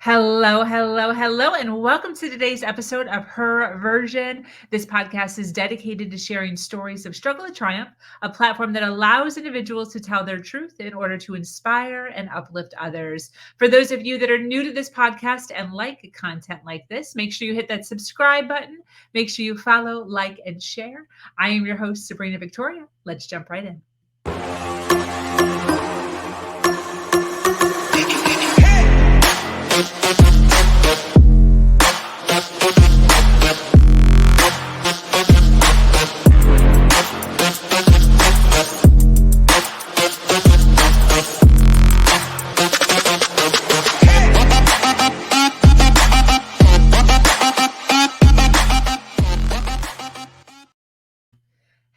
Hello, hello, hello, and welcome to today's episode of Her Version. This podcast is dedicated to sharing stories of struggle and triumph, a platform that allows individuals to tell their truth in order to inspire and uplift others. For those of you that are new to this podcast and like content like this, make sure you hit that subscribe button. Make sure you follow, like, and share. I am your host, Sabrina Victoria. Let's jump right in.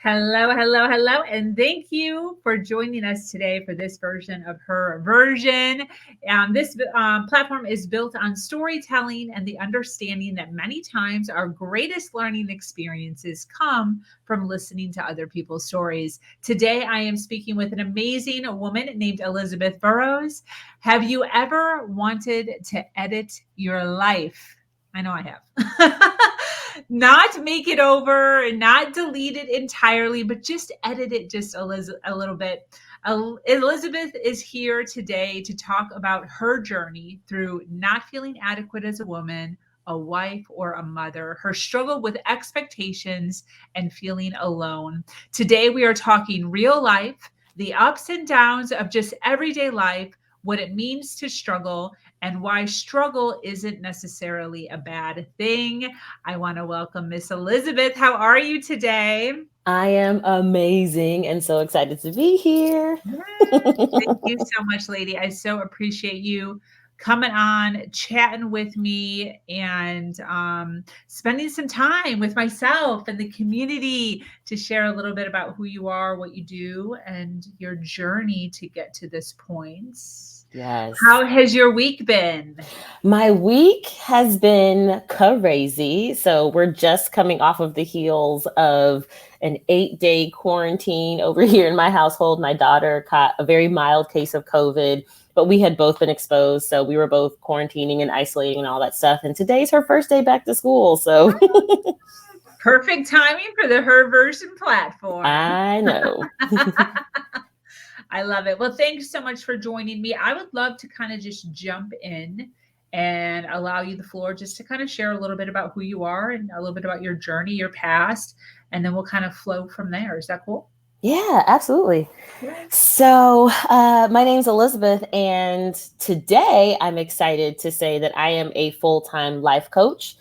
Hello, hello, hello, and thank you for joining us today for this version of Her Version. This platform is built on storytelling and the understanding that many times our greatest learning experiences come from listening to other people's stories. Today, I am speaking with an amazing woman named Elizabeth Burrows. Have you ever wanted to edit your life? I know I have. Not make it over, not delete it entirely, but just edit it just a little bit. Elizabeth is here today to talk about her journey through not feeling adequate as a woman, a wife, or a mother, her struggle with expectations and feeling alone. Today, we are talking real life, the ups and downs of just everyday life, what it means to struggle, and why struggle isn't necessarily a bad thing. I want to welcome Miss Elizabeth. How are you today? I am amazing and so excited to be here. Thank you so much, lady. I so appreciate you coming on, chatting with me, and spending some time with myself and the community to share a little bit about who you are, what you do, and your journey to get to this point. Yes. How has your week been? My week has been crazy. So we're just coming off of the heels of an 8-day quarantine over here in my household. My daughter caught a very mild case of COVID, but we had both been exposed. So we were both quarantining and isolating and all that stuff. And today's her first day back to school. So Perfect timing for the Her Version platform. I know. I love it. Well, thanks so much for joining me. I would love to kind of just jump in and allow you the floor just to kind of share a little bit about who you are and a little bit about your journey, your past, and then we'll kind of flow from there. Is that cool? Yeah, absolutely. Yeah. So, my name's Elizabeth, and today I'm excited to say that I am a full-time life coach.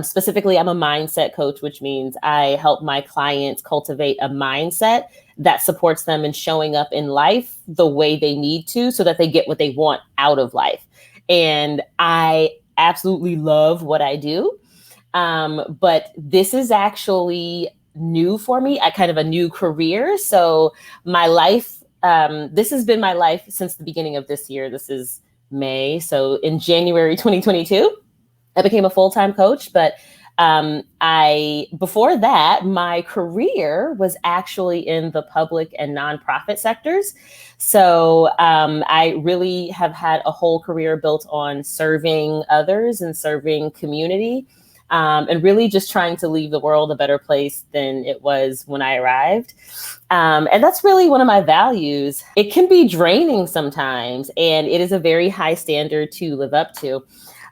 Specifically, I'm a mindset coach, which means I help my clients cultivate a mindset that supports them in showing up in life the way they need to so that they get what they want out of life. And I absolutely love what I do. But this is actually new for me, kind of a new career. So my life, this has been my life since the beginning of this year. This is May. So in January 2022, I became a full-time coach, but before that, my career was actually in the public and nonprofit sectors. So I really have had a whole career built on serving others and serving community. And really just trying to leave the world a better place than it was when I arrived. And that's really one of my values. It can be draining sometimes, and it is a very high standard to live up to.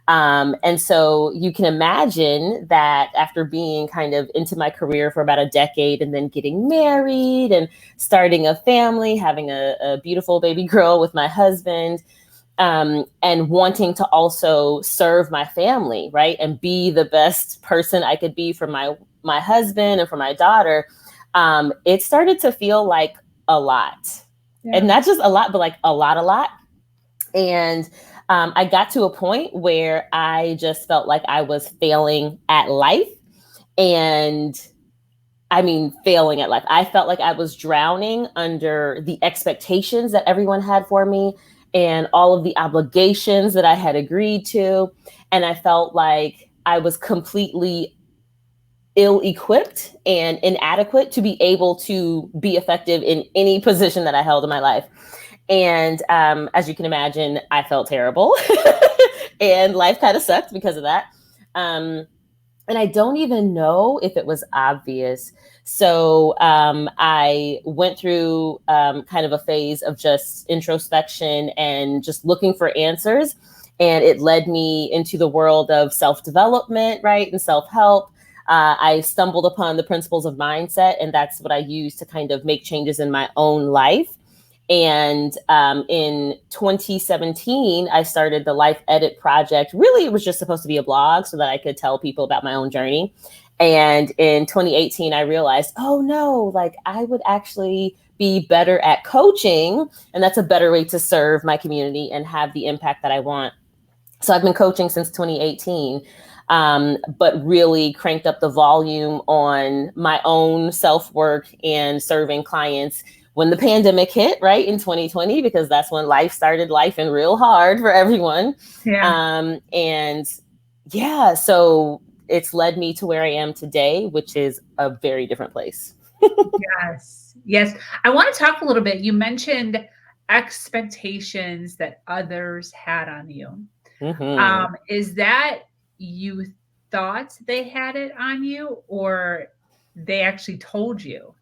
And so you can imagine that after being kind of into my career for about a decade and then getting married and starting a family, having a beautiful baby girl with my husband, and wanting to also serve my family, right? And be the best person I could be for my husband and for my daughter. It started to feel like a lot. Yeah. And not just a lot, but like a lot. And I got to a point where I just felt like I was failing at life. And I mean, failing at life. I felt like I was drowning under the expectations that everyone had for me and all of the obligations that I had agreed to. And I felt like I was completely ill-equipped and inadequate to be able to be effective in any position that I held in my life. And as you can imagine, I felt terrible and life kind of sucked because of that. And I don't even know if it was obvious. So I went through kind of a phase of just introspection and just looking for answers. And it led me into the world of self-development, right? And self-help. I stumbled upon the principles of mindset, and that's what I use to kind of make changes in my own life. And in 2017, I started the Life Edit Project. Really, it was just supposed to be a blog so that I could tell people about my own journey. And in 2018, I realized, oh no, like I would actually be better at coaching. And that's a better way to serve my community and have the impact that I want. So I've been coaching since 2018, but really cranked up the volume on my own self-work and serving clients when the pandemic hit, right, in 2020, because that's when life started life and real hard for everyone. Yeah. And yeah, so it's led me to where I am today, which is a very different place. Yes. Yes. I want to talk a little bit. You mentioned expectations that others had on you. Mm-hmm. Is that you thought they had it on you, or they actually told you?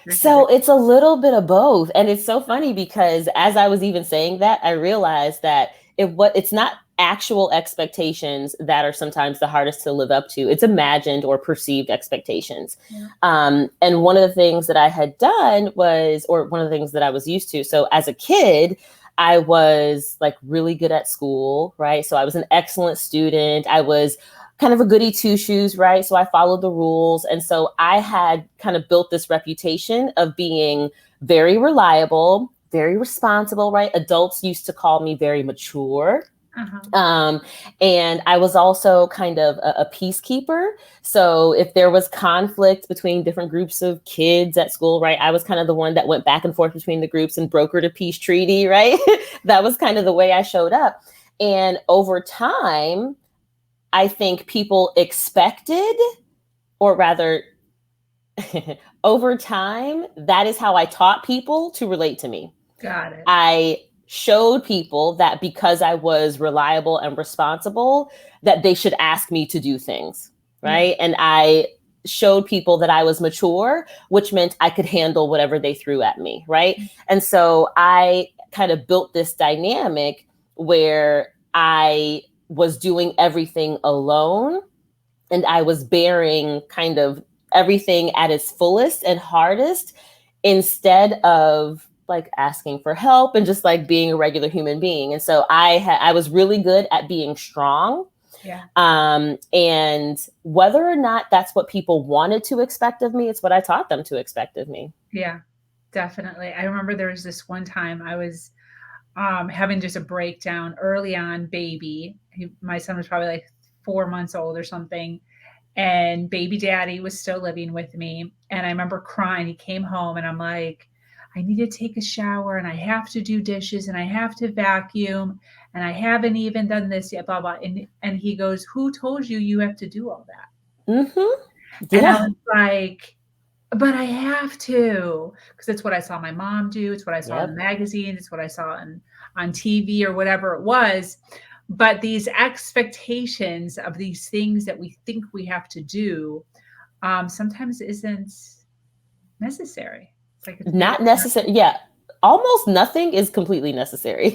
So it's a little bit of both. And it's so funny because as I was even saying that, I realized that it's not actual expectations that are sometimes the hardest to live up to. It's imagined or perceived expectations. Yeah. And one of the things that I had done was, or one of the things that I was used to. So as a kid, I was like really good at school, right? So I was an excellent student. I was kind of a goody two shoes, right? So I followed the rules. And so I had kind of built this reputation of being very reliable, very responsible, right? Adults used to call me very mature. Uh-huh. And I was also kind of a peacekeeper. So if there was conflict between different groups of kids at school, right, I was kind of the one that went back and forth between the groups and brokered a peace treaty, right? That was kind of the way I showed up. And over time, I think people expected, or rather, over time, that is how I taught people to relate to me. Got it. I showed people that because I was reliable and responsible, that they should ask me to do things, right? Yeah. And I showed people that I was mature, which meant I could handle whatever they threw at me, right? And so I kind of built this dynamic where I was doing everything alone, and I was bearing kind of everything at its fullest and hardest, instead of like asking for help and just like being a regular human being. And so I was really good at being strong. Yeah. And whether or not that's what people wanted to expect of me, it's what I taught them to expect of me. Yeah, definitely. I remember there was this one time I was having just a breakdown early on, baby. My son was probably like 4 months old or something. And baby daddy was still living with me. And I remember crying. He came home and I'm like, I need to take a shower and I have to do dishes and I have to vacuum and I haven't even done this yet, blah, blah. And he goes, who told you you have to do all that? Mm-hmm. Yeah. And I was like, but I have to, because it's what I saw my mom do. It's what I saw in the magazine. It's what I saw on TV or whatever it was. But these expectations of these things that we think we have to do sometimes isn't necessary. It's like it's not necessary. Yeah. Almost nothing is completely necessary.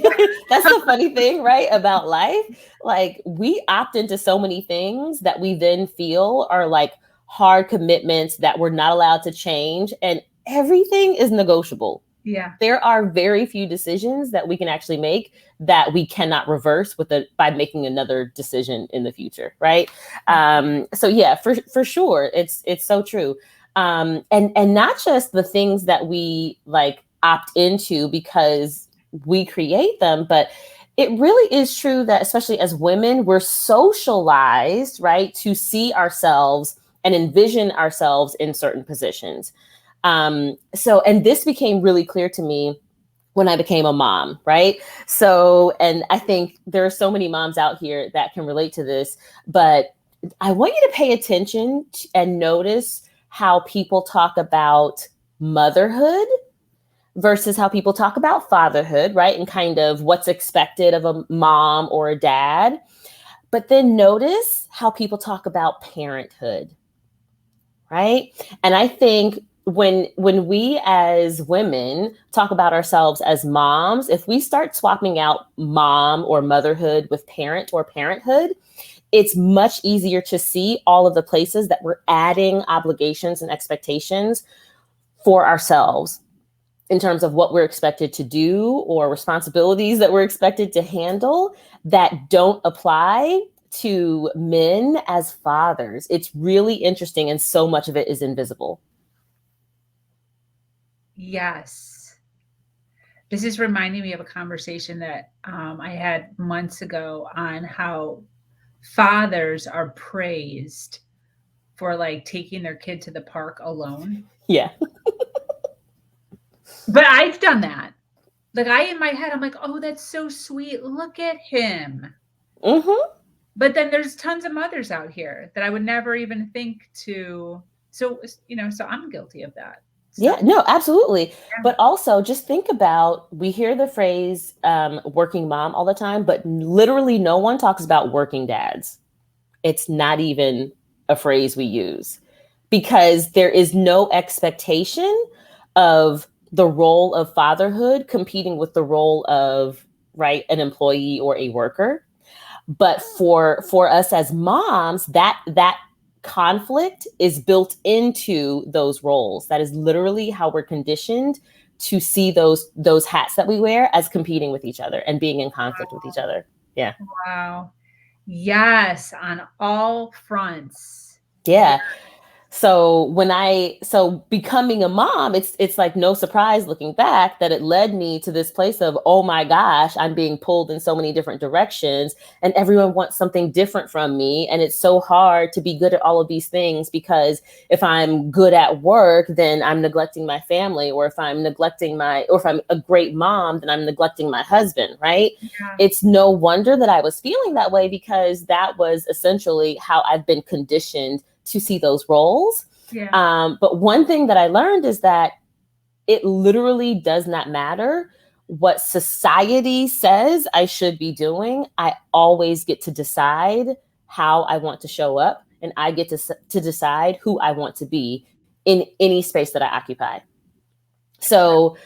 That's the funny thing, right, about life. Like we opt into so many things that we then feel are like hard commitments that we're not allowed to change, and everything is negotiable. Yeah. There are very few decisions that we can actually make that we cannot reverse by making another decision in the future, right? So yeah, for sure, it's so true. And not just the things that we like opt into because we create them, but it really is true that especially as women, we're socialized, right, to see ourselves and envision ourselves in certain positions. And this became really clear to me when I became a mom, right? So, and I think there are so many moms out here that can relate to this, but I want you to pay attention and notice how people talk about motherhood versus how people talk about fatherhood, right? And kind of what's expected of a mom or a dad. But then notice how people talk about parenthood, right? And I think when we as women talk about ourselves as moms, if we start swapping out mom or motherhood with parent or parenthood, it's much easier to see all of the places that we're adding obligations and expectations for ourselves in terms of what we're expected to do or responsibilities that we're expected to handle that don't apply to men as fathers. It's really interesting, and so much of it is invisible. Yes. This is reminding me of a conversation that I had months ago on how fathers are praised for like taking their kid to the park alone. Yeah. But I've done that. Like in my head, I'm like, oh, that's so sweet. Look at him. Mm-hmm. But then there's tons of mothers out here that I would never even think to. So, so I'm guilty of that. So, yeah, no, absolutely. Yeah. But also just think about, we hear the phrase working mom all the time, but literally no one talks about working dads. It's not even a phrase we use because there is no expectation of the role of fatherhood competing with the role of, right, an employee or a worker. But for us as moms, that conflict is built into those roles. That is literally how we're conditioned to see those hats that we wear as competing with each other and being in conflict with each other. Yeah. Wow. Yes, on all fronts. Yeah. So becoming a mom, it's like no surprise looking back that it led me to this place of, oh my gosh, I'm being pulled in so many different directions and everyone wants something different from me. And it's so hard to be good at all of these things because if I'm good at work, then I'm neglecting my family, or if I'm a great mom, then I'm neglecting my husband, right? Yeah. It's no wonder that I was feeling that way because that was essentially how I've been conditioned to see those roles. Yeah. But one thing that I learned is that it literally does not matter what society says I should be doing. I always get to decide how I want to show up, and I get to decide who I want to be in any space that I occupy. So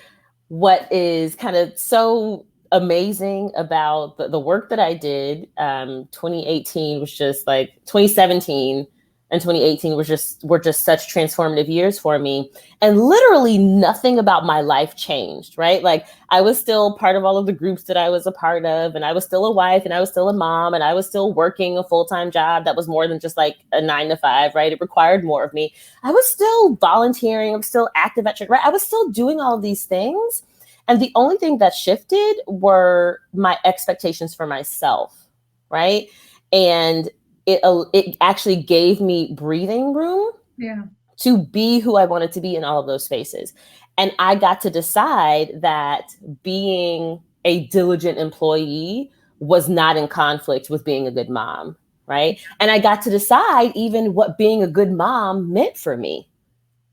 what is kind of so amazing about the work that I did, 2018 was just like 2017 and 2018 were just such transformative years for me. And literally nothing about my life changed, right? Like I was still part of all of the groups that I was a part of, and I was still a wife, and I was still a mom, and I was still working a full-time job that was more than just like a 9-to-5, right? It required more of me. I was still volunteering. I was still active at church, right? I was still doing all of these things. And the only thing that shifted were my expectations for myself, right? And it actually gave me breathing room to be who I wanted to be in all of those spaces. And I got to decide that being a diligent employee was not in conflict with being a good mom, right? And I got to decide even what being a good mom meant for me,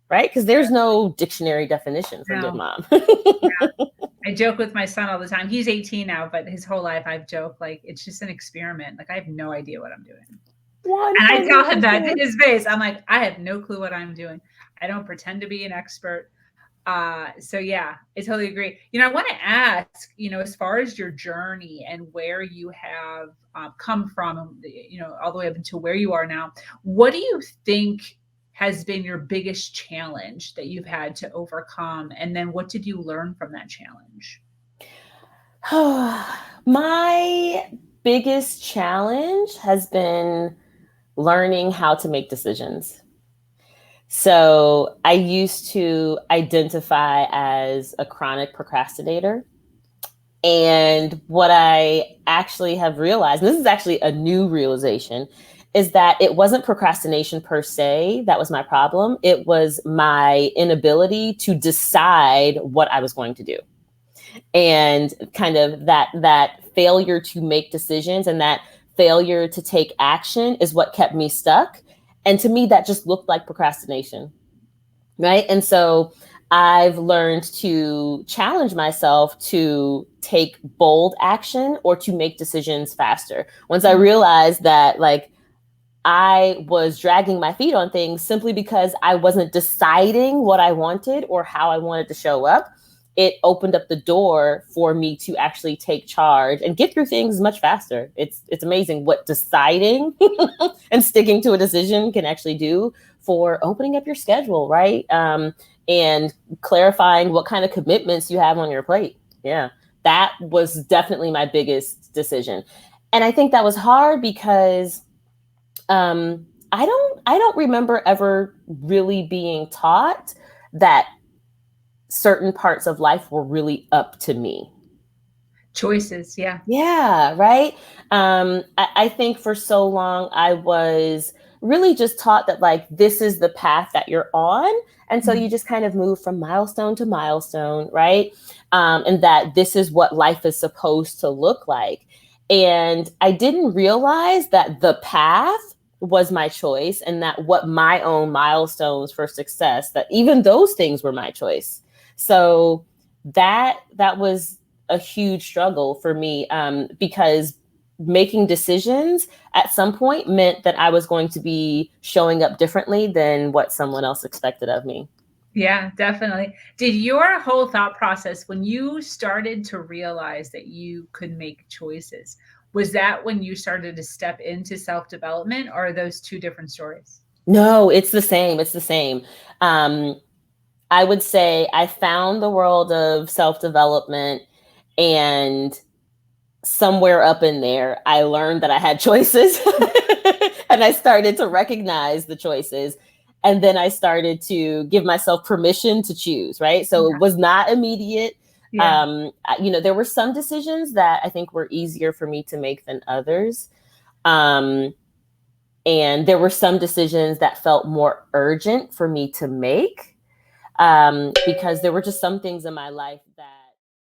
right? Because there's no dictionary definition for good mom. Yeah. I joke with my son all the time. He's 18 now, but his whole life I've joked like it's just an experiment. Like I have no idea what I'm doing. 100%. And I tell him that to his face. I'm like, I have no clue what I'm doing. I don't pretend to be an expert. So yeah, I totally agree. I want to ask, as far as your journey and where you have come from, all the way up into where you are now, what do you think has been your biggest challenge that you've had to overcome? And then what did you learn from that challenge? My biggest challenge has been learning how to make decisions. So I used to identify as a chronic procrastinator. And what I actually have realized, and this is actually a new realization, is that it wasn't procrastination per se that was my problem. It was my inability to decide what I was going to do. And kind of that failure to make decisions and that failure to take action is what kept me stuck. And to me, that just looked like procrastination, right? And so I've learned to challenge myself to take bold action or to make decisions faster. Once I realized that, like, I was dragging my feet on things simply because I wasn't deciding what I wanted or how I wanted to show up, it opened up the door for me to actually take charge and get through things much faster. It's amazing what deciding and sticking to a decision can actually do for opening up your schedule, right? And clarifying what kind of commitments you have on your plate. Yeah, that was definitely my biggest decision. And I think that was hard because I don't remember ever really being taught that certain parts of life were really up to me. Choices, yeah. Yeah, right. I think for so long I was really just taught that, like, this is the path that you're on. And so you just kind of move from milestone to milestone, right? And that this is what life is supposed to look like. And I didn't realize that the path was my choice, and that what my own milestones for success, that even those things were my choice. So that was a huge struggle for me, because making decisions at some point meant that I was going to be showing up differently than what someone else expected of me. Yeah, definitely. Did your whole thought process, when you started to realize that you could make choices, was that when you started to step into self-development, or are those two different stories? No, it's the same. It's the same. I would say I found the world of self-development, and somewhere up in there, I learned that I had choices and I started to recognize the choices. And then I started to give myself permission to choose, right? So it was not immediate. Yeah. There were some decisions that I think were easier for me to make than others. And there were some decisions that felt more urgent for me to make, because there were just some things in my life that